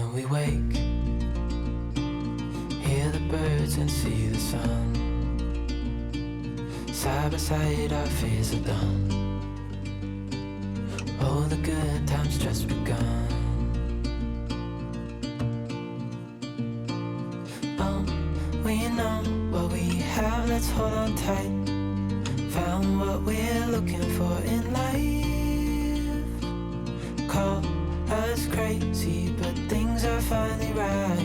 When we wake, hear the birds and see the sun. Side by side our fears are done. All the good times just begun. Oh, we know what we have, let's hold on tight. Found what we're looking for in life. Call us crazy, but things are finally right.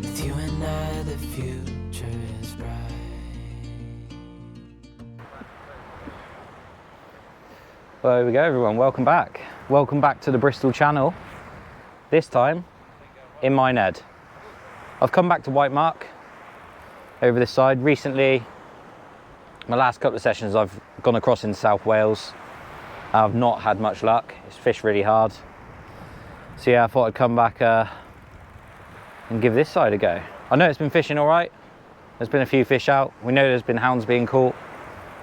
With you and I, the future is bright. Well, there we go, everyone. Welcome back. Welcome back to the Bristol channel. This time in Minehead. I've come back to White Mark over this side. Recently, my last couple of sessions, I've gone across in South Wales. I've not had much luck. It's fished really hard. So yeah, I thought I'd come back and give this side a go. I know it's been fishing all right. There's been a few fish out. We know there's been hounds being caught.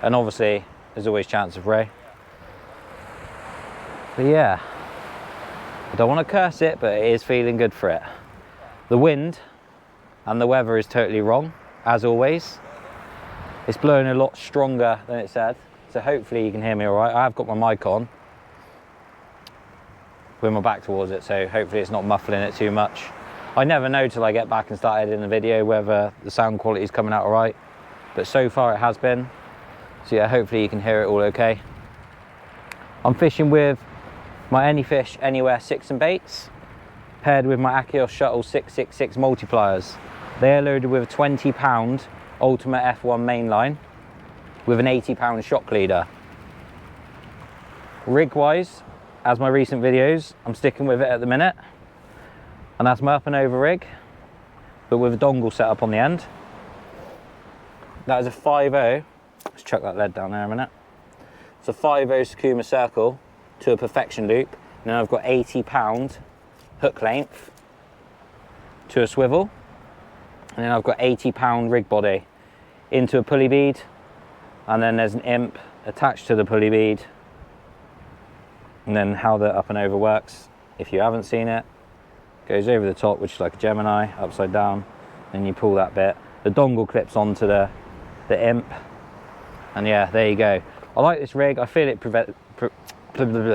And obviously, there's always chance of ray. But yeah, I don't want to curse it, but it is feeling good for it. The wind and the weather is totally wrong, as always. It's blowing a lot stronger than it said, so hopefully you can hear me all right. I have got my mic on with my back towards it, so hopefully it's not muffling it too much. I never know till I get back and start editing the video whether the sound quality is coming out all right, but so far it has been. So yeah, hopefully you can hear it all okay. I'm fishing with my Anyfish Anywhere 6 and baits, paired with my Achios Shuttle 666 multipliers. They are loaded with a 20-pound Ultimate F1 mainline with an 80-pound shock leader. Rig-wise, as my recent videos, I'm sticking with it at the minute, and that's my up and over rig, but with a dongle set up on the end. That is a 5.0. Let's chuck that lead down there a minute. It's a 5.0 Sakuma Circle to a perfection loop, and then I've got 80-pound hook length to a swivel, and then I've got 80-pound rig body into a pulley bead, and then there's an imp attached to the pulley bead. And then how the up and over works, if you haven't seen it, goes over the top, which is like a Gemini upside down, and you pull that bit. The dongle clips onto the imp, and yeah, there you go. I like this rig. I feel it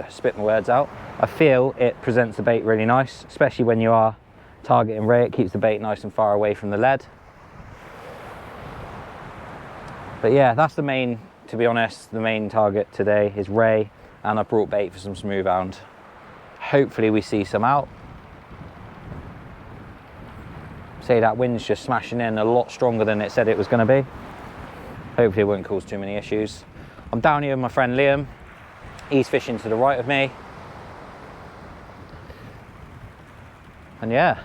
spit my words out. I feel it presents the bait really nice, especially when you are targeting ray. It keeps the bait nice and far away from the lead. But yeah, that's the main, to be honest, the main target today is ray, and I brought bait for some smooth hound. Hopefully we see some out. Say that wind's just smashing in a lot stronger than it said it was going to be. Hopefully it won't cause too many issues. I'm down here with my friend Liam. He's fishing to the right of me. And yeah,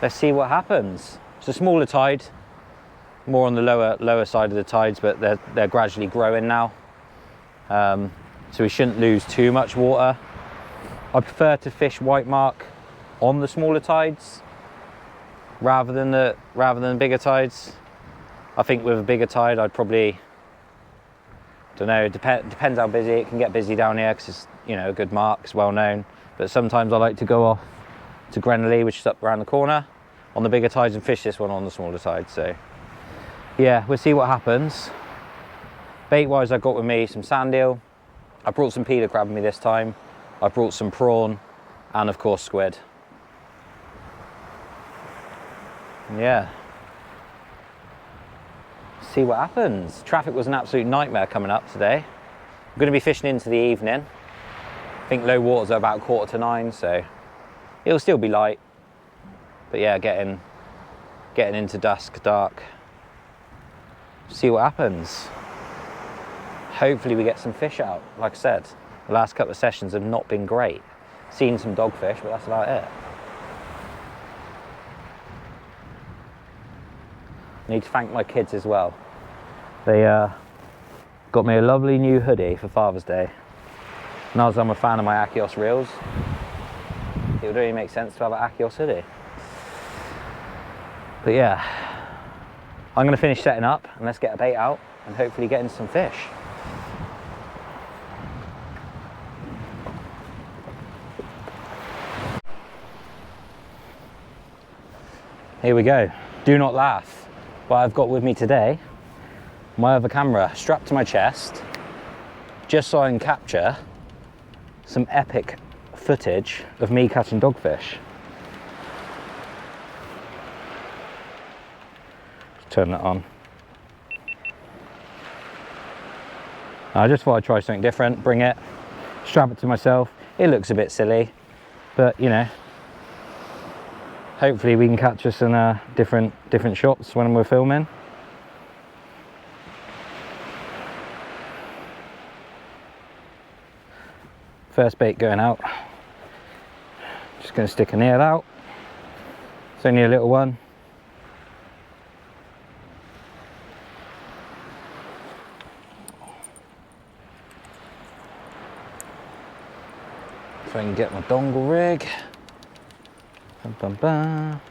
let's see what happens. It's a smaller tide, more on the lower side of the tides, but they're gradually growing now. So we shouldn't lose too much water. I prefer to fish White Mark on the smaller tides rather than bigger tides. I think with a bigger tide, I'd probably, don't know, depends how busy. It can get busy down here because it's, you know, a good mark, it's well known. But sometimes I like to go off to Greneley, which is up around the corner, on the bigger tides and fish this one on the smaller tides. So yeah, we'll see what happens. Bait wise, I got with me some sand eel. I brought some peeler crab with me this time. I brought some prawn and of course squid. And yeah, see what happens. Traffic was an absolute nightmare coming up today. I'm going to be fishing into the evening. I think low waters are about 8:45, so it'll still be light. But yeah, getting into dusk, dark. See what happens. Hopefully we get some fish out. Like I said, the last couple of sessions have not been great. Seen some dogfish, but that's about it. Need to thank my kids as well. They got me a lovely new hoodie for Father's Day. And as I'm a fan of my Achios reels, it would really make sense to have an Achios hoodie. But yeah, I'm going to finish setting up and let's get a bait out and hopefully get into some fish. here we go. Do not laugh. What I've got with me today, my other camera strapped to my chest, just so I can capture some epic footage of me catching dogfish. Turn that on. I just thought I'd try something different, bring it, strap it to myself. It looks a bit silly, but you know, hopefully we can catch us in different shots when we're filming. First bait going out. Just going to stick a nail out. It's only a little one. If I can get my dongle rig. Bum, bum, bum.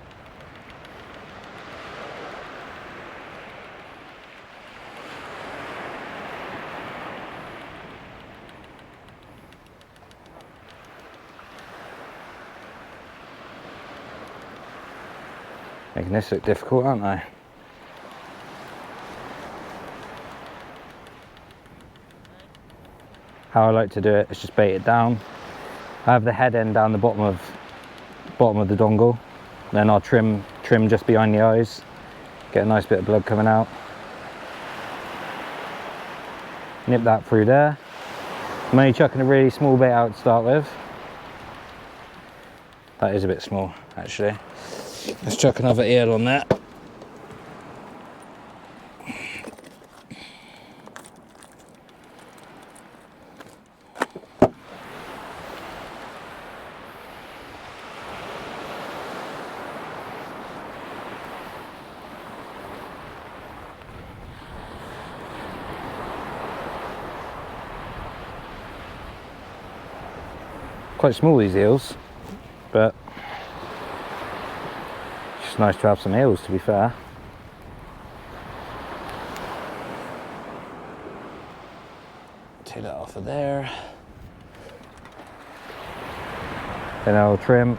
Making this look difficult, aren't I? How I like to do it is just bait it down. I have the head end down the bottom of the dongle, then I'll trim just behind the eyes, get a nice bit of blood coming out. Nip that through there. I'm only chucking a really small bait out to start with. That is a bit small, actually. Let's chuck another eel on there. Quite small, these eels, but it's just nice to have some eels, to be fair. Take that off of there. Then I'll trim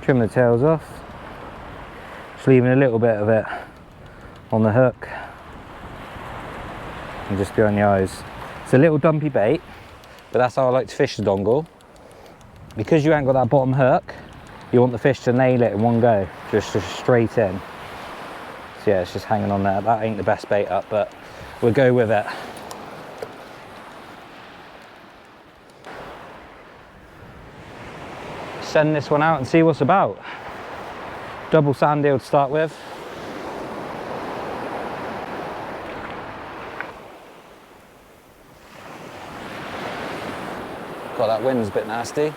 the tails off, just leaving a little bit of it on the hook and just behind the eyes. It's a little dumpy bait, but that's how I like to fish the dongle. Because you ain't got that bottom hook, you want the fish to nail it in one go, just straight in. So yeah, it's just hanging on there. That ain't the best bait up, but we'll go with it. Send this one out and see what's about. Double sand eel to start with. God, that wind's a bit nasty.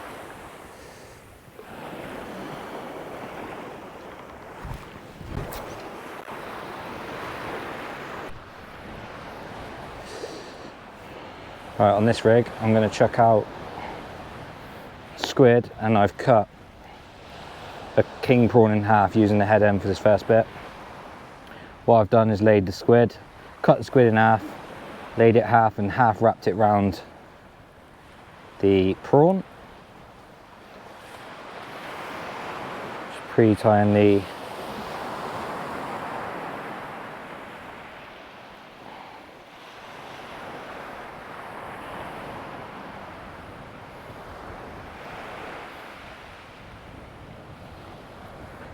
Right, on this rig, I'm going to chuck out squid, and I've cut a king prawn in half using the head end for this first bit. What I've done is laid the squid, cut the squid in half, laid it half and half wrapped it round the prawn. Just pre-tying the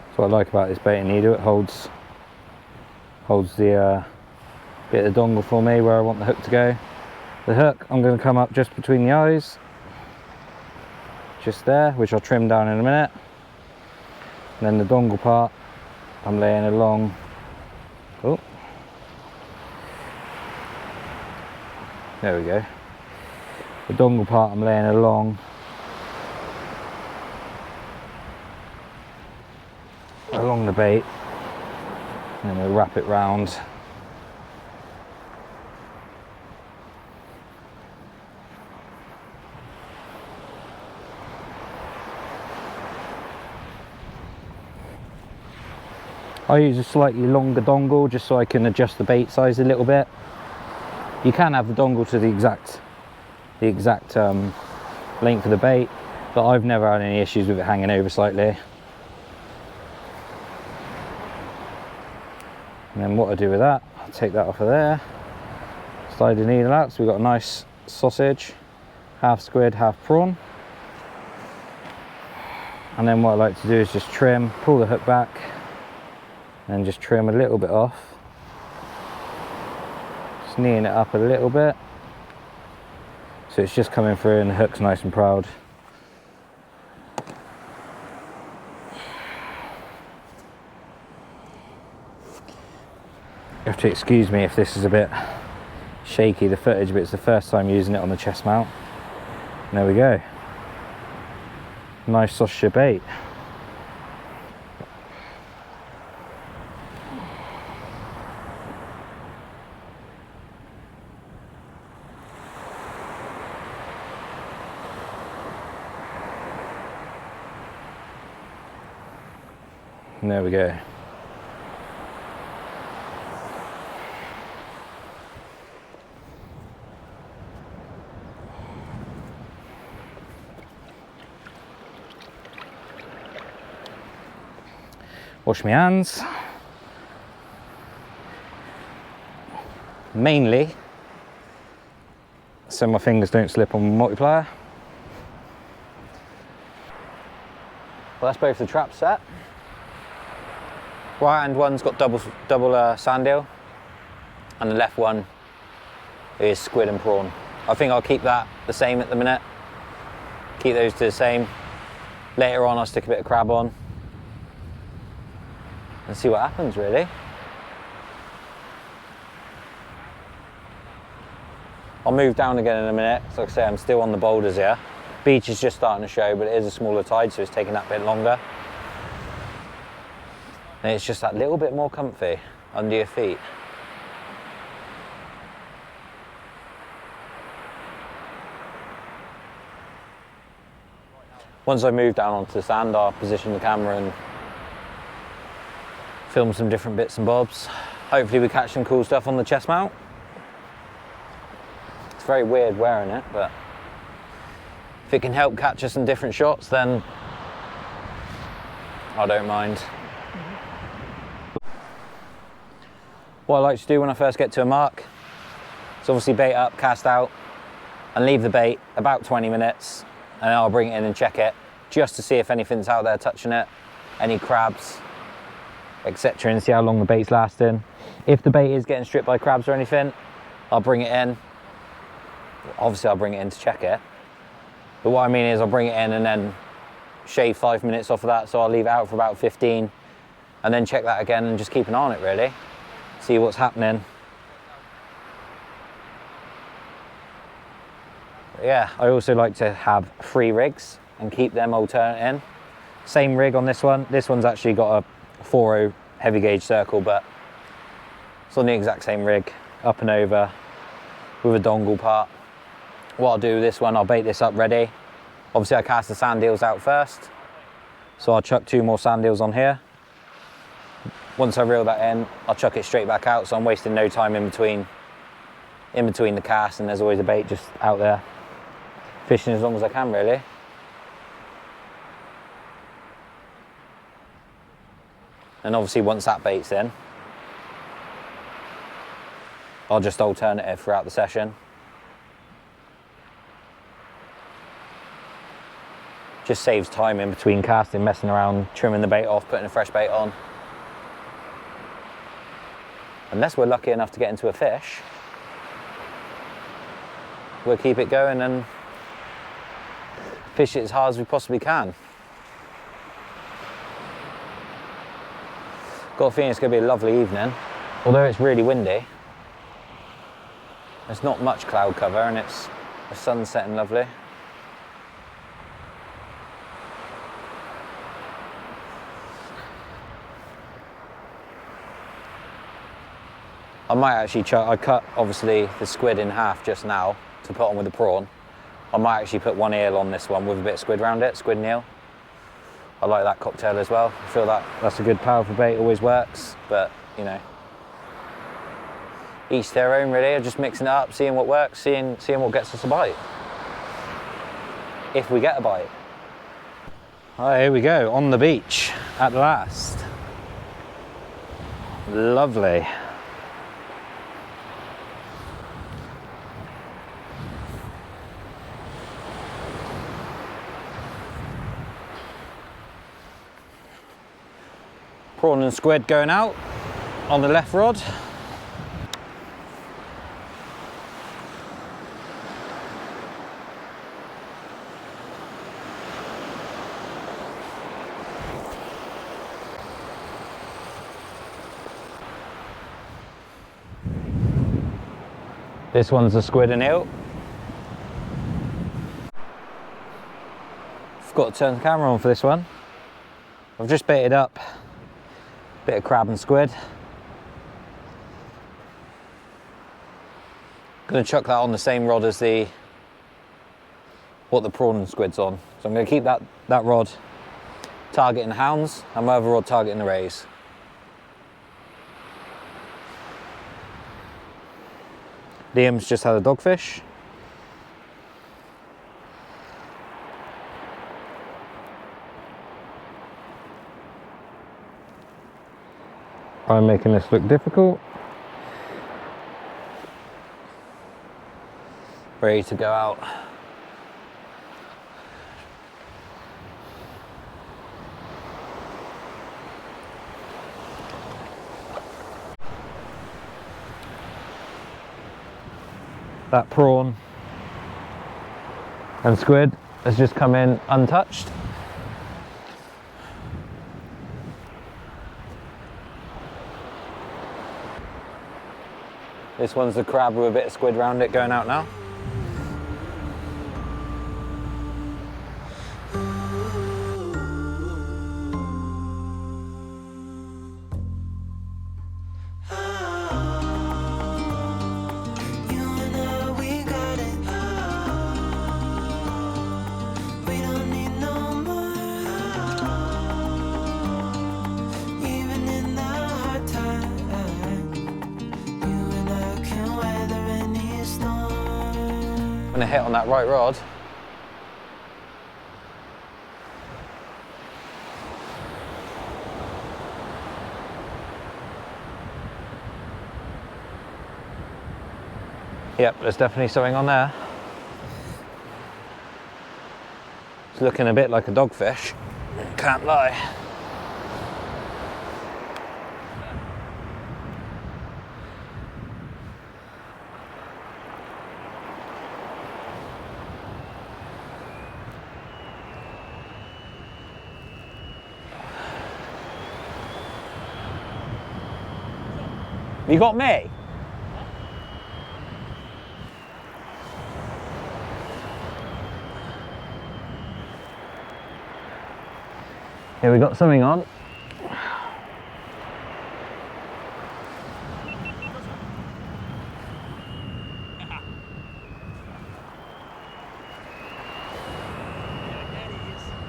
That's what I like about this baiting needle. It holds the bit of the dongle for me where I want the hook to go. The hook, I'm going to come up just between the eyes, just there, which I'll trim down in a minute. And then the dongle part, I'm laying along. Oh, there we go. The dongle part, I'm laying along the bait, and then we'll wrap it round. I use a slightly longer dongle just so I can adjust the bait size a little bit. You can have the dongle to the exact length of the bait, but I've never had any issues with it hanging over slightly. And then what I do with that, I'll take that off of there, slide the needle out, so we've got a nice sausage, half squid, half prawn. And then what I like to do is just trim, pull the hook back, and just trim a little bit off. Just kneeing it up a little bit, so it's just coming through and the hook's nice and proud. You have to excuse me if this is a bit shaky, the footage, but it's the first time using it on the chest mount. And there we go. Nice sausage bait. And there we go. Wash my hands. Mainly so my fingers don't slip on multiplier. Well, that's both the traps set. Right hand one's got double sand eel, and the left one is squid and prawn. I think I'll keep that the same at the minute. Keep those to the same. Later on I'll stick a bit of crab on and see what happens, really. I'll move down again in a minute. So like I say, I'm still on the boulders here. Beach is just starting to show, but it is a smaller tide, so it's taking that bit longer. And it's just that little bit more comfy under your feet. Once I move down onto the sand, I'll position the camera and film some different bits and bobs. Hopefully we catch some cool stuff on the chest mount. It's very weird wearing it, but if it can help catch us some different shots, then I don't mind. What I like to do when I first get to a mark is obviously bait up, cast out, and leave the bait about 20 minutes, and then I'll bring it in and check it, just to see if anything's out there touching it, any crabs, etc., and see how long the bait's lasting. If the bait is getting stripped by crabs or anything, I'll bring it in. Obviously I'll bring it in to check it, but what I mean is I'll bring it in and then shave 5 minutes off of that, so I'll leave it out for about 15 and then check that again and just keep an eye on it, really, see what's happening. But yeah, I also like to have 3 rigs and keep them alternating. Same rig on this one. This one's actually got a 4.0 heavy gauge circle, but it's on the exact same rig, up and over with a dongle part. What I'll do with this one, I'll bait this up ready. Obviously I cast the sand eels out first, so I'll chuck 2 more sand eels on here. Once I reel that in, I'll chuck it straight back out, so I'm wasting no time in between the casts, and there's always a bait just out there fishing as long as I can, really. And obviously once that bait's in, I'll just alternate throughout the session. Just saves time in between casting, messing around, trimming the bait off, putting a fresh bait on. Unless we're lucky enough to get into a fish, we'll keep it going and fish it as hard as we possibly can. Got a feeling it's going to be a lovely evening. Although it's really windy, there's not much cloud cover and it's the sun's setting lovely. I might actually I cut obviously the squid in half just now to put on with the prawn. I might actually put 1 eel on this one with a bit of squid around it, squid and eel. I like that cocktail as well. I feel that's a good powerful bait, always works, but you know, each their own really. I'm just mixing it up, seeing what works, seeing what gets us a bite. If we get a bite. All right, here we go, on the beach at last. Lovely. Prawn and squid going out on the left rod. This one's a squid and eel. Forgot to turn the camera on for this one. I've just baited up a bit of crab and squid. Gonna chuck that on the same rod as what the prawn and squid's on. So I'm gonna keep that rod targeting hounds and my other rod targeting the rays. Liam's just had a dogfish. I'm making this look difficult. Ready to go out. That prawn and squid has just come in untouched. This one's the crab with a bit of squid around it going out now. I'm gonna hit on that right rod. Yep, there's definitely something on there. It's looking a bit like a dogfish, can't lie. You got me? Here we got something on.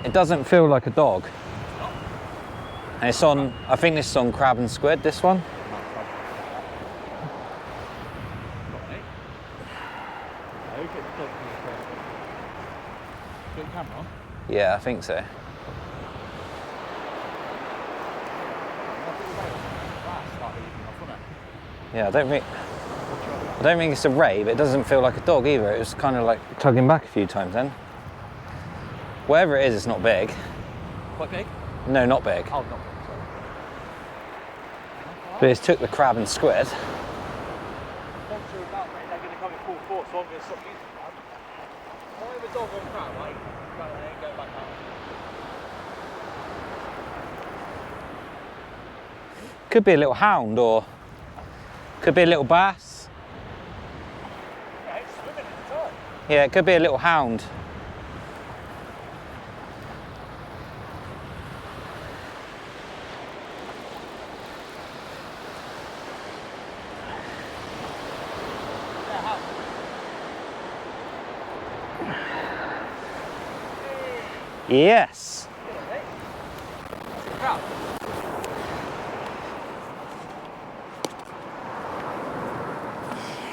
It doesn't feel like a dog. And it's on, I think this is on crab and squid, this one. Yeah, I think so. Yeah, I don't think it's a ray, but it doesn't feel like a dog either. It was kind of like tugging back a few times then. Whatever it is, it's not big. Quite big? No, not big. Oh, not big, sorry. But it's took the crab and squid. Once you're about, mate, they're going to come in full force, so I'm going to stop using them. If I have a dog on crab, right? Go there and go back out. Could be a little hound or could be a little bass. Yeah, it's swimming at the top. Yeah, it could be a little hound. Yes. Crab.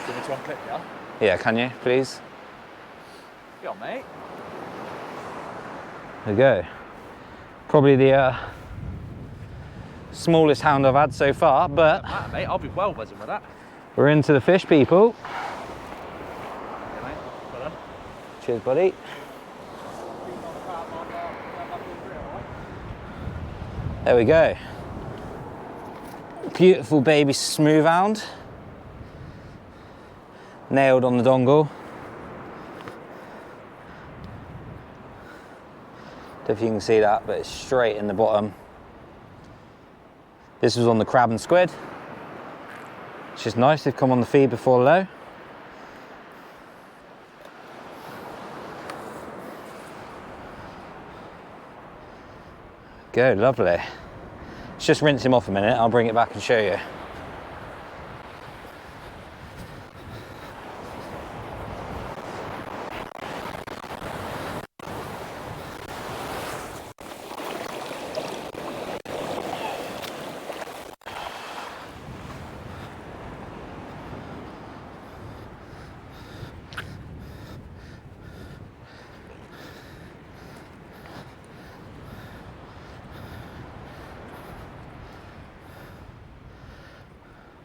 Give me one clip, yeah? Yeah, can you, please? Go on, mate. There we go. Probably the Smallest hound I've had so far, but Mate, I'll be well buzzing with that. we're into the fish, people. Yeah, mate. Well done. Cheers, buddy. There we go. Beautiful baby smooth hound. Nailed on the dongle. Don't know if you can see that, but it's straight in the bottom. This was on the crab and squid. It's just nice, they've come on the feed before low. Go, lovely. Let's just rinse him off a minute, I'll bring it back and show you.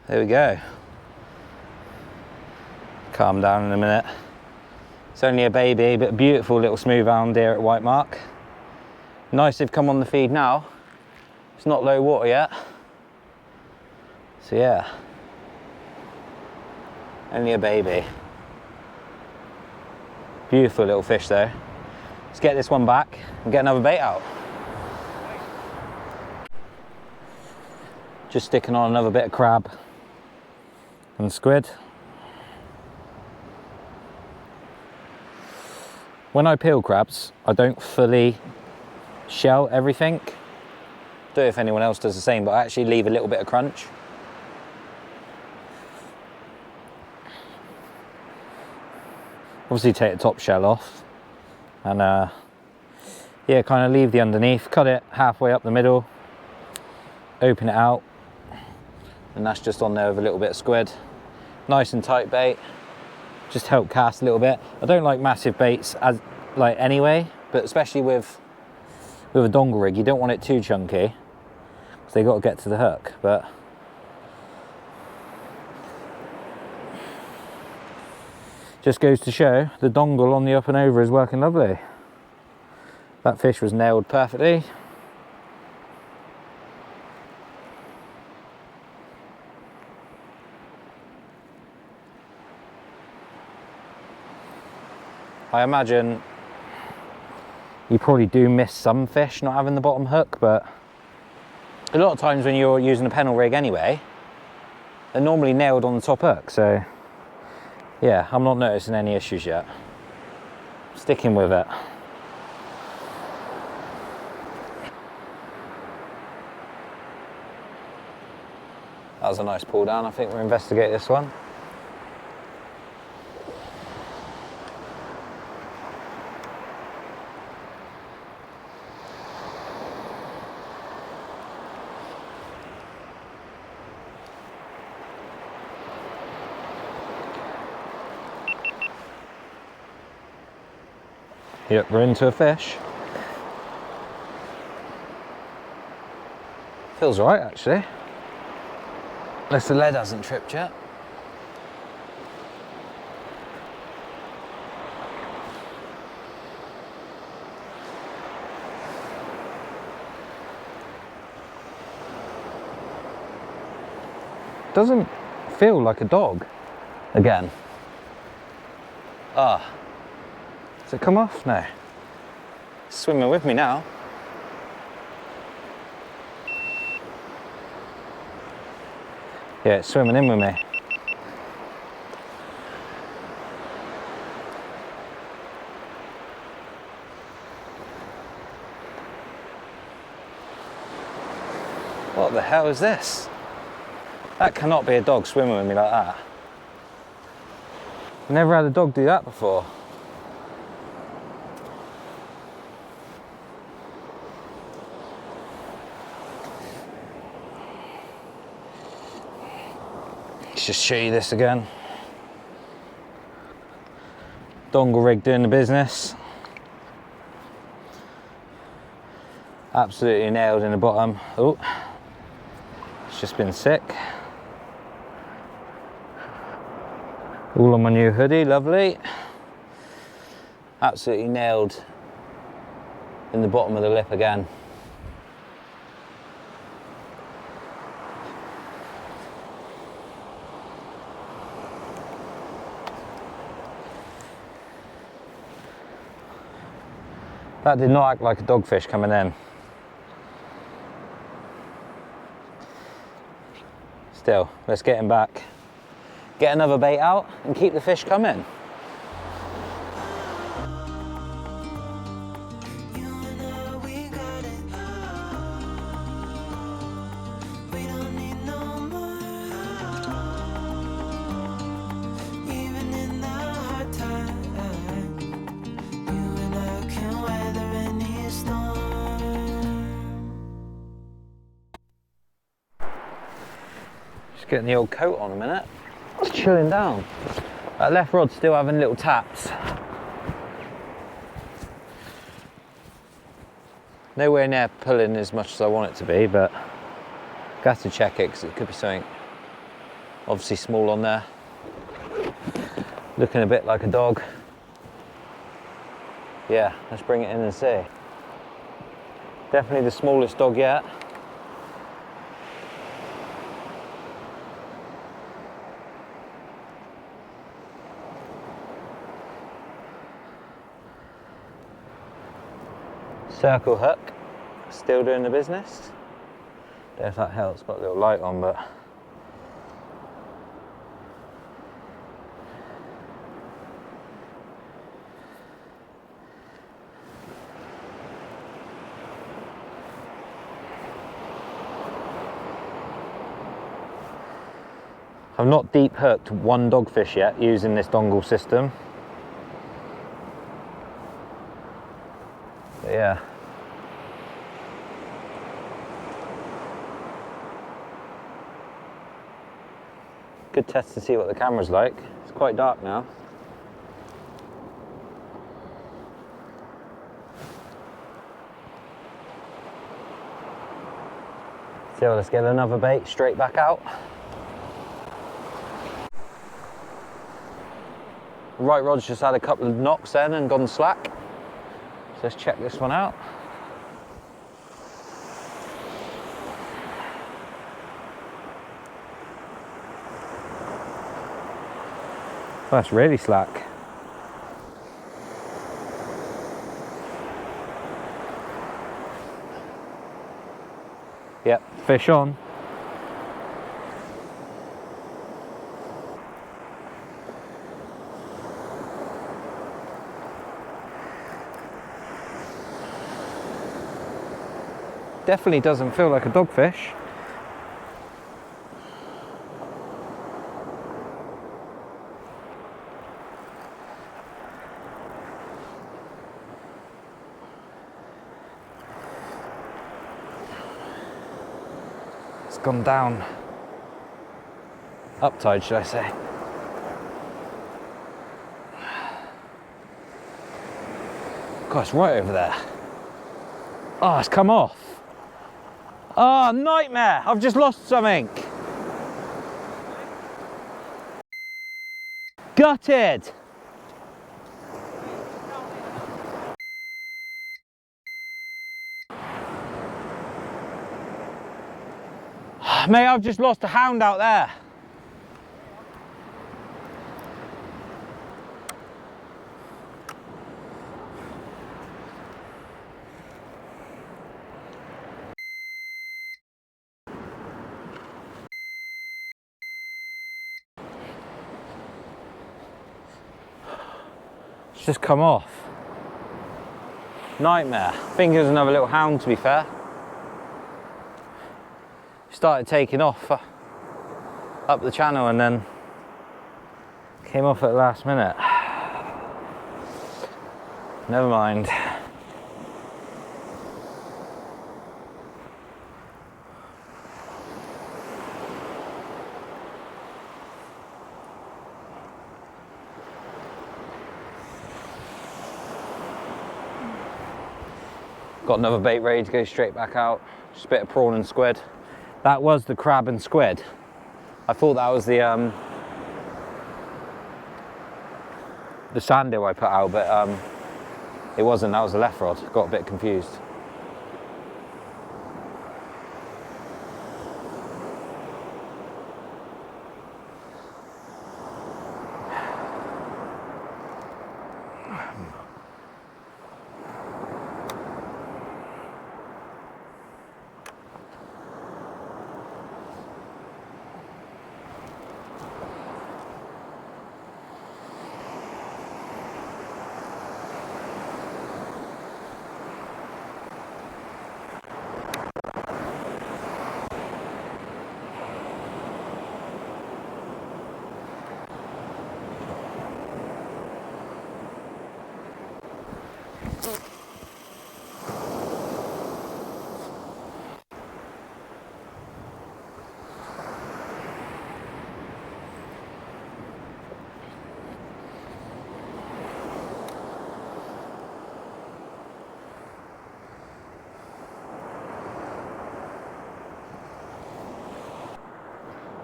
There we go. Calm down in a minute. It's only a baby, but a beautiful little smooth hound here at White Mark. Nice they've come on the feed now. It's not low water yet. So yeah, only a baby. Beautiful little fish though. Let's get this one back and get another bait out. Just sticking on another bit of crab and squid. When I peel crabs, I don't fully shell everything. Don't know if anyone else does the same, but I actually leave a little bit of crunch. Obviously take the top shell off and yeah, kind of leave the underneath, cut it halfway up the middle, open it out, and that's just on there with a little bit of squid. Nice and tight bait, just help cast a little bit. I don't like massive baits as anyway, but especially with a dongle rig, you don't want it too chunky because they got to get to the hook. But just goes to show the dongle on the up and over is working lovely. That fish was nailed perfectly. I imagine you probably do miss some fish not having the bottom hook, but a lot of times when you're using a pennel rig anyway, they're normally nailed on the top hook, so yeah, I'm not noticing any issues yet. Sticking with it. That was a nice pull down. I think we'll investigate this one. Yep, we're into a fish. Feels right actually. Unless the lead hasn't tripped yet. Doesn't feel like a dog again. Ah. Does it come off? No. It's swimming with me now. Yeah, it's swimming in with me. What the hell is this? That cannot be a dog swimming with me like that. Never had a dog do that before. Let's just show you this again. Dongle rig doing the business. Absolutely nailed in the bottom. Oh, It's just been sick. All on my new hoodie, lovely. Absolutely nailed in the bottom of the lip again. That did not act like a dogfish coming in. Still, let's get him back. Get another bait out and keep the fish coming. Getting the old coat on a minute. It's chilling down. That left rod's still having little taps. Nowhere near pulling as much as I want it to be, but I have to check it because it could be something obviously small on there. Looking a bit like a dog. Yeah, let's bring it in and see. Definitely the smallest dog yet. Circle hook, still doing the business. Don't know if that helps, got a little light on, but I've not deep hooked one dogfish yet using this dongle system. But yeah. Good test to see what the camera's like. It's quite dark now. So let's get another bait straight back out. Right rod's just had a couple of knocks then and gone slack. So let's check this one out. Well, that's really slack. Yep, fish on. Definitely doesn't feel like a dogfish. It's gone down. Uptide, should I say. God, it's right over there. Oh, it's come off. Oh, nightmare! I've just lost something. Gutted. Mate, I've just lost a hound out there. It's just come off. Nightmare. I think it was another little hound, to be fair. Started taking off up the channel and then came off at the last minute. Never mind. Got another bait ready to go straight back out. Just a bit of prawn and squid. That was the crab and squid. I thought that was the sand deal I put out, but it wasn't. That was the left rod. Got a bit confused.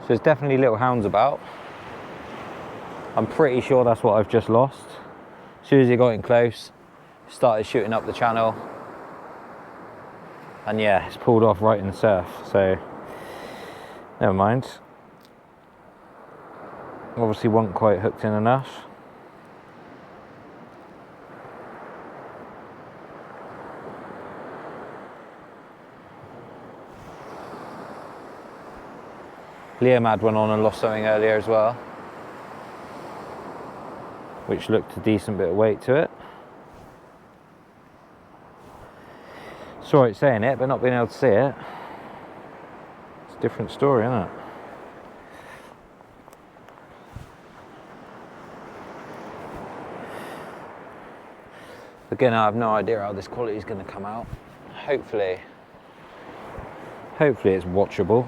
So there's definitely little hounds about. I'm pretty sure that's what I've just lost. As soon as he got in close, started shooting up the channel. And yeah, it's pulled off right in the surf, so never mind. Obviously wasn't quite hooked in enough. Liam had one on and lost something earlier as well, which looked a decent bit of weight to it. It's alright saying it, but not being able to see it. It's a different story, isn't it? Again, I have no idea how this quality is going to come out. Hopefully it's watchable.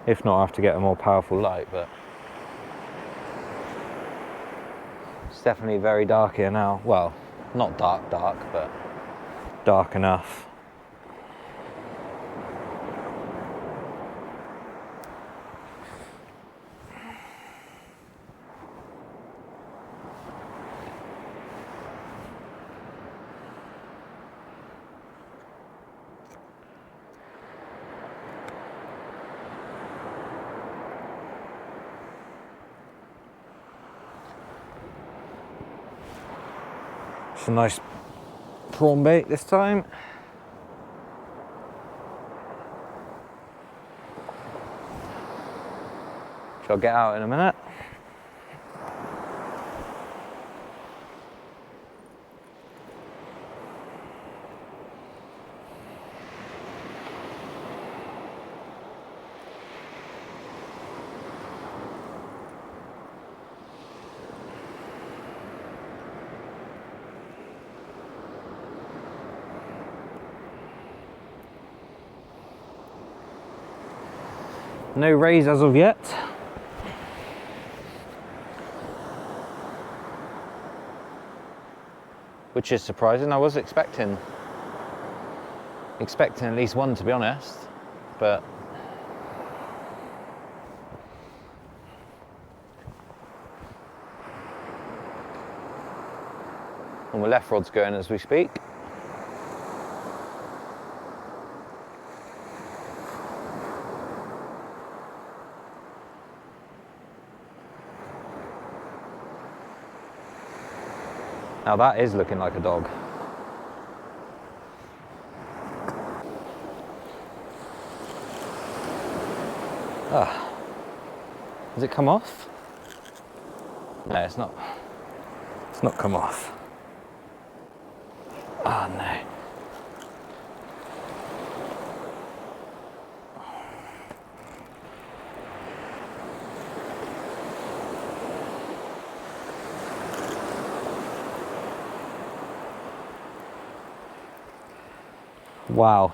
If not, I have to get a more powerful light, but it's definitely very dark here now. Well, not dark, but dark enough. It's a nice prawn bait this time. Which I'll get out in a minute. No rays as of yet. Which is surprising. I was expecting at least one, to be honest, but and my left rod's going as we speak. Now that is looking like a dog. Ah, has it come off? No, it's not. It's not come off. Ah, no. Wow,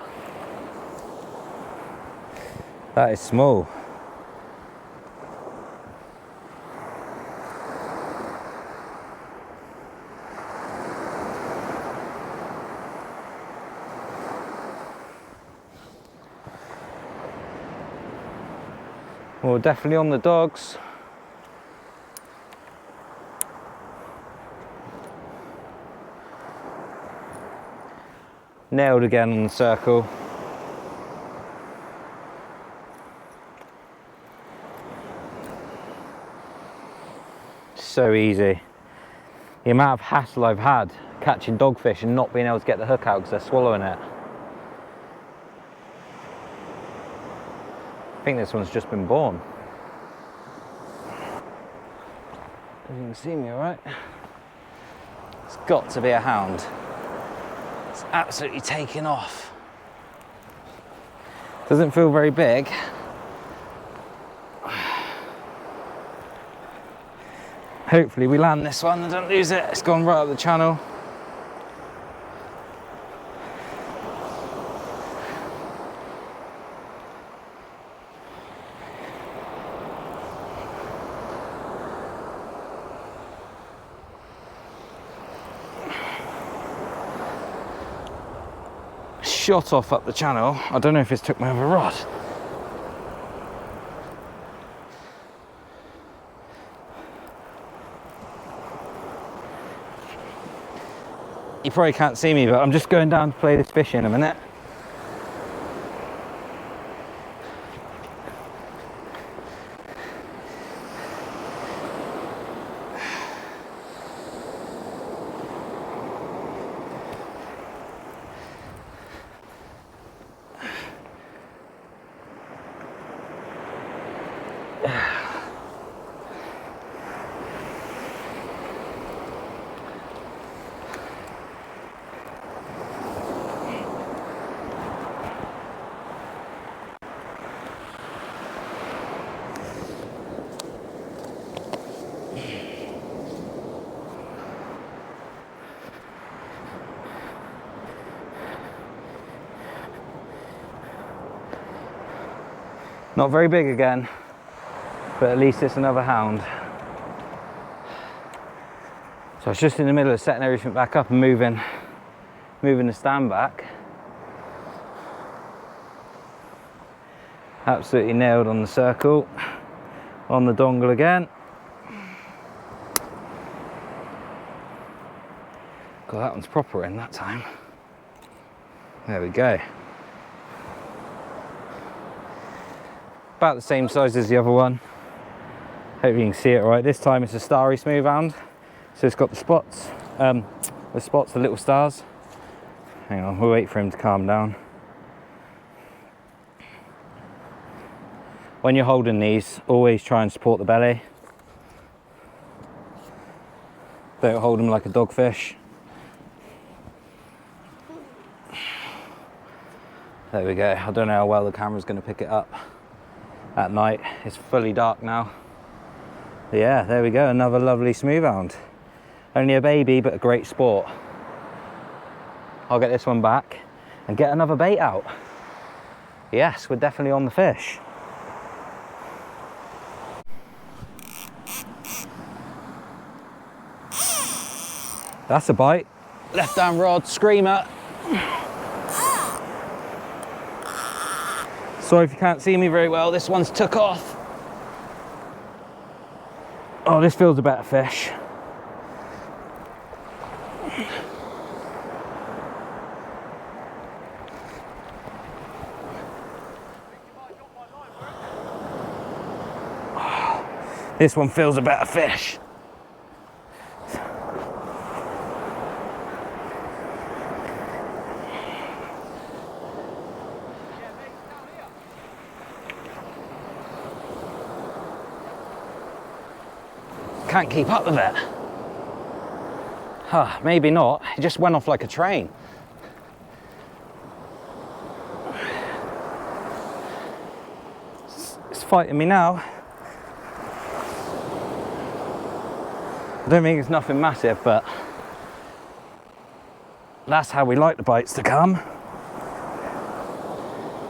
that is small. Well, definitely on the dogs. Nailed again on the circle. So easy. The amount of hassle I've had catching dogfish and not being able to get the hook out because they're swallowing it. I think this one's just been born. You can see me all right. It's got to be a hound. It's absolutely taking off. Doesn't feel very big. Hopefully we land this one and don't lose it. It's gone right up the channel. Shot off up the channel. I don't know if it's took my other rod. You probably can't see me, but I'm just going down to play this fish in a minute. Not very big again, but at least it's another hound. So I was just in the middle of setting everything back up and moving the stand back. Absolutely nailed on the circle, on the dongle again. God, that one's proper in that time. There we go. About the same size as the other one. Hope you can see it all right. This time it's a starry smooth hound. So it's got the spots, the little stars. Hang on, we'll wait for him to calm down. When you're holding these, always try and support the belly. Don't hold them like a dogfish. There we go. I don't know how well the camera's going to pick it up at night. It's fully dark now. But yeah, there we go, another lovely smooth hound. Only a baby, but a great sport. I'll get this one back and get another bait out. Yes, we're definitely on the fish. That's a bite. Left hand rod, screamer. Sorry if you can't see me very well, this one's took off. Oh, this feels a better fish. This one feels a better fish. Can't keep up with it. Maybe not. It just went off like a train. It's fighting me now. I don't think it's nothing massive, but that's how we like the bites to come.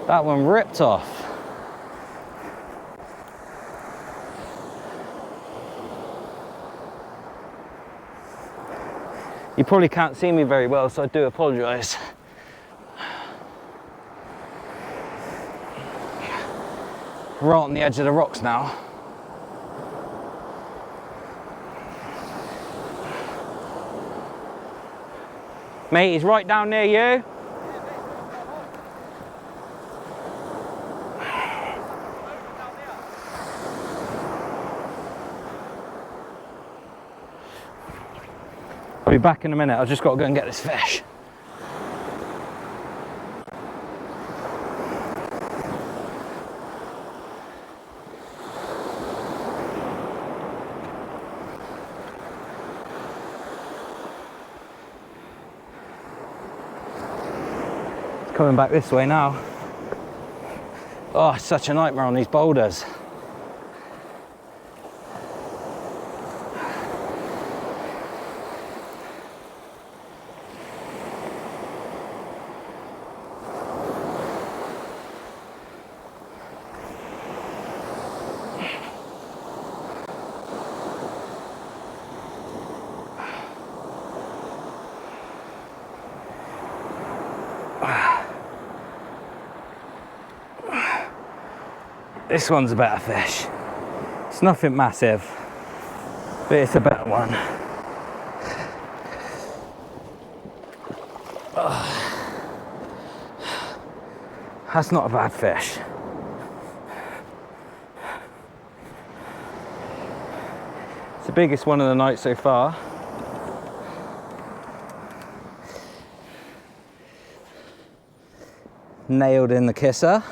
That one ripped off. You probably can't see me very well, so I do apologise. Right on the edge of the rocks now. Mate, he's right down near you. I'll be back in a minute. I've just got to go and get this fish. It's coming back this way now. Oh, it's such a nightmare on these boulders. This one's a better fish. It's nothing massive, but it's a better one. That's not a bad fish. It's the biggest one of the night so far. Nailed in the kisser.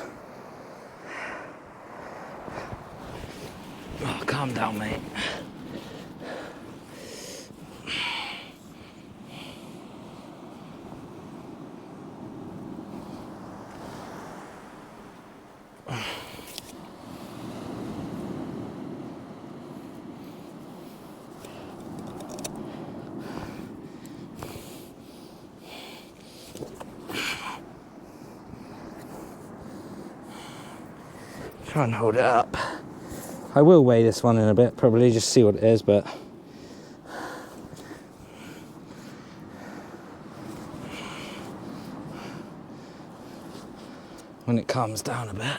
Oh, calm down, mate. Try and hold it up. I will weigh this one in a bit, probably just see what it is, but when it calms down a bit.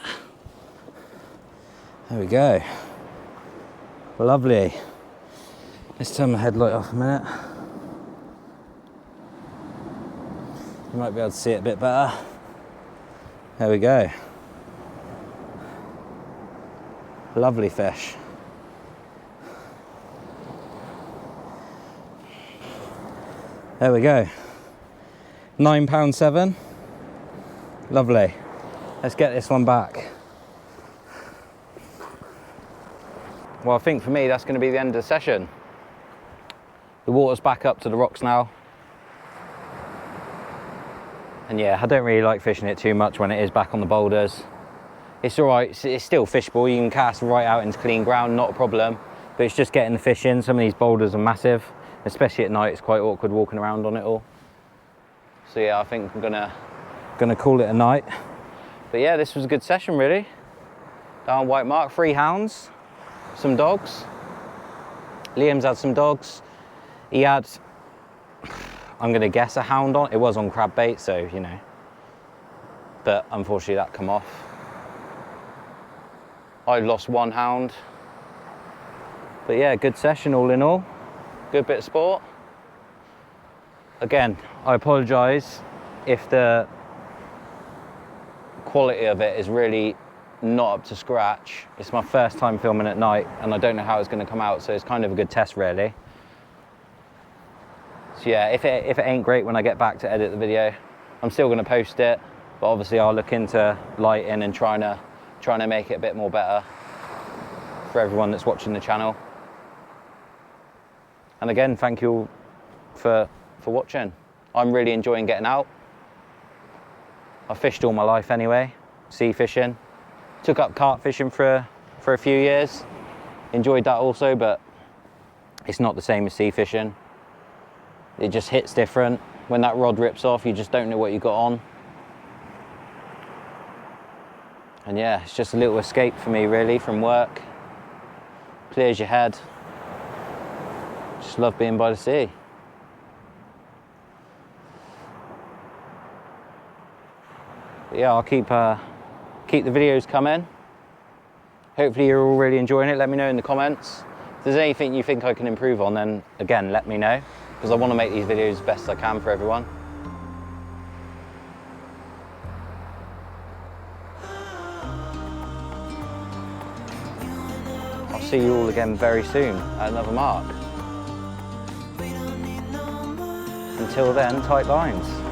There we go. Lovely. Let's turn my headlight off a minute. You might be able to see it a bit better. There we go. Lovely fish. There we go. £9.7. Lovely. Let's get this one back. Well, I think for me that's going to be the end of the session. The water's back up to the rocks now. And yeah, I don't really like fishing it too much when it is back on the boulders. It's all right, it's still fishable. You can cast right out into clean ground, not a problem. But it's just getting the fish in. Some of these boulders are massive, especially at night. It's quite awkward walking around on it all. So yeah, I think I'm gonna call it a night. But yeah, this was a good session really. Down White Mark, 3 hounds, some dogs. Liam's had some dogs. He had, I'm gonna guess, a hound on. It was on crab bait, so you know. But unfortunately that come off. I've lost 1 hound. But yeah, good session all in all. Good bit of sport. Again, I apologise if the quality of it is really not up to scratch. It's my first time filming at night and I don't know how it's going to come out, so it's kind of a good test really. So yeah, if it ain't great when I get back to edit the video, I'm still going to post it, but obviously I'll look into lighting and trying to make it a bit more better for everyone that's watching the channel. And again, thank you all for watching. I'm really enjoying getting out. I fished all my life anyway, sea fishing. Took up carp fishing for a few years. Enjoyed that also, but it's not the same as sea fishing. It just hits different. When that rod rips off, you just don't know what you got on. And yeah, it's just a little escape for me really from work. Clears your head. Just love being by the sea. But yeah, I'll keep the videos coming. Hopefully you're all really enjoying it. Let me know in the comments. If there's anything you think I can improve on, then again, let me know, because I want to make these videos as best I can for everyone. I'll see you all again very soon at another mark. Until then, tight lines.